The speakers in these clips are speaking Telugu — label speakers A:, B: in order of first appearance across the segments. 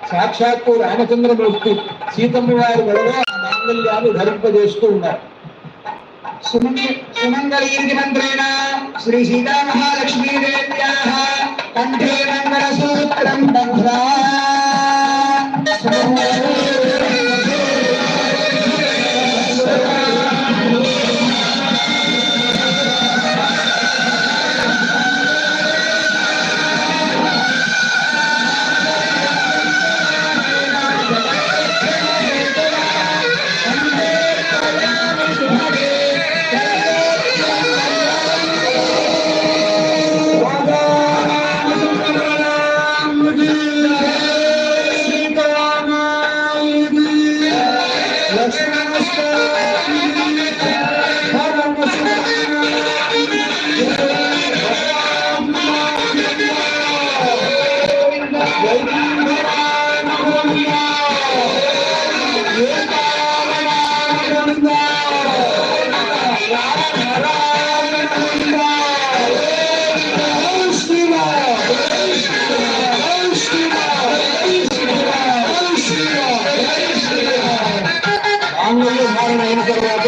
A: సాక్షాత్తు రామచంద్రమూర్తి సీతమ్మ వారి వలలో ఆ మాంగళ్యాన్ని ధరింపజేస్తూ ఉన్నారు. సుమంగళీర్తి మంత్రేణ శ్రీ సీతా మహాలక్ష్మీదేవ్యాః కంఠే మంగళసూత్రం బధ్నా అయిన తర్వాత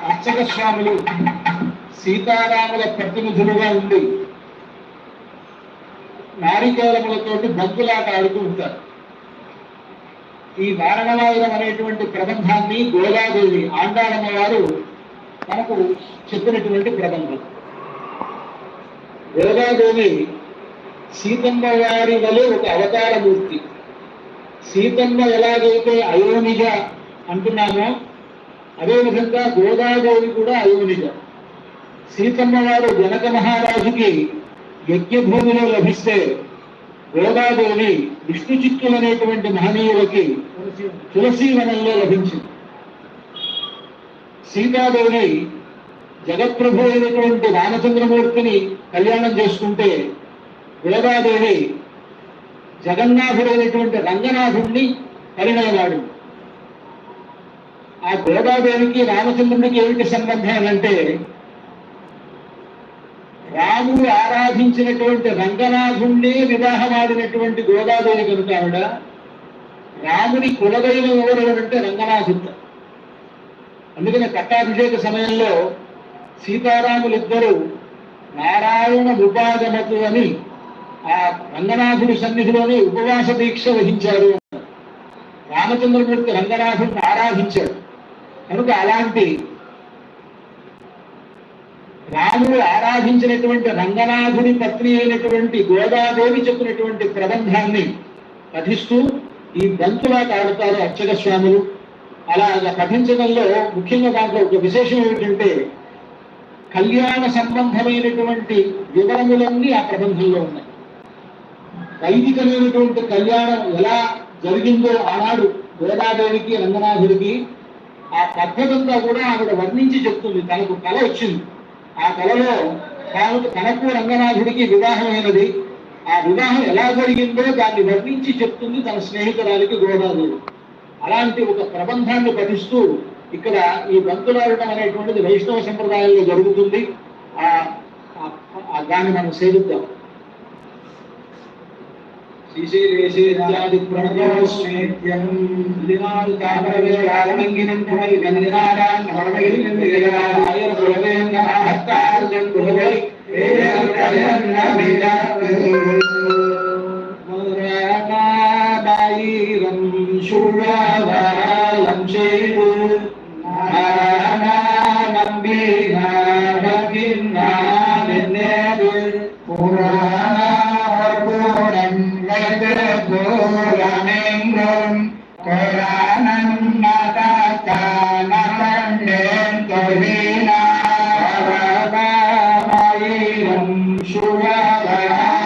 A: అర్చక స్వాములు సీతారాముల ప్రతినిధులుగా ఉండి నారికేలములతోటి బంకులాట ఆడుతూ ఉంటారు. ఈ వారణవాయురం అనేటువంటి ప్రబంధాన్ని గోదాదేవి ఆండాళమ్మ వారు మనకు చెప్పినటువంటి ప్రబంధం. గోదాదేవి సీతమ్మ వారి వలె ఒక అవతారమూర్తి. సీతమ్మ ఎలాగైతే అయోనిజ అంటున్నామో అదేవిధంగా గోదాదేవి కూడా అయోనిజ. సీతమ్మ వారు జనక మహారాజుకి యజ్ఞభూమిలో లభిస్తే గోదాదేవి విష్ణు చిత్తులనేటువంటి మహనీయులకి తులసీవనంలో లభించింది. సీతాదేవి జగత్ప్రభు అయినటువంటి రామచంద్రమూర్తిని కళ్యాణం చేసుకుంటే గోదాదేవి జగన్నాథుడైనటువంటి రంగనాథుడిని పరిణయవాడు. ఆ గోదాదేవికి రామచంద్రుడికి ఏమిటి సంబంధం అంటే రాముడు ఆరాధించినటువంటి రంగనాథుణ్ణి వివాహమాడినటువంటి గోదాదేవి కనుక ఆవిడ రాముడి కులదైవం ఎవరు అంటే రంగనాథుడు. అందుకని పట్టాభిషేక సమయంలో సీతారాములిద్దరూ నారాయణ ఉపాగమతు అని ఆ రంగనాథుడి సన్నిధిలోనే ఉపవాస దీక్ష వహించారు. రామచంద్రమూర్తి రంగనాథుడిని ఆరాధించాడు కనుక అలాంటి రాముడు ఆరాధించినటువంటి రంగనాథుడి పత్ని అయినటువంటి గోదాదేవి చెప్పినటువంటి ప్రబంధాన్ని పఠిస్తూ ఈ బంతులాట ఆడుతారు అర్చక స్వాములు. అలాగా పఠించడంలో ముఖ్యంగా దాంట్లో ఒక విశేషం ఏమిటంటే కళ్యాణ సంబంధమైనటువంటి వివరములన్నీ ఆ ప్రబంధంలో ఉన్నాయి. వైదికమైనటువంటి కళ్యాణం ఎలా జరిగిందో ఆనాడు గోదాదేవికి రంగనాథుడికి ఆ పద్ధతంతా కూడా ఆవిడ వర్ణించి చెప్తుంది. తనకు కళ వచ్చింది. ఆ కళలో తనకు రంగనాథుడికి వివాహమైనది. ఆ వివాహం ఎలా జరిగిందో దాన్ని వర్ణించి చెప్తుంది తన స్నేహితురాలికి గోదాదేవి. అలాంటి ఒక ప్రబంధాన్ని పఠిస్తూ ఇక్కడ ఈ బంతులాడటం అనేటువంటిది వైష్ణవ సంప్రదాయంలో జరుగుతుంది. దాన్ని మనం సేవిద్దాం. శ్రీశైలేశేత్యాది ప్రణవస్మేత్యం దినాలు తాపరవేళాలంగినం పునై గంధినారాన్ నమరమగిరినందిరాయ పురవేంగ హత్తార్జం పురవై మురాణాబాయిరం శుభ్రవాలం చేరు నారాయణంబినా భగిన్నా నిన్నేరు పురాణం ఘోరమేంద్రం పురాణం నటకానకండేం తొలీనా శుభ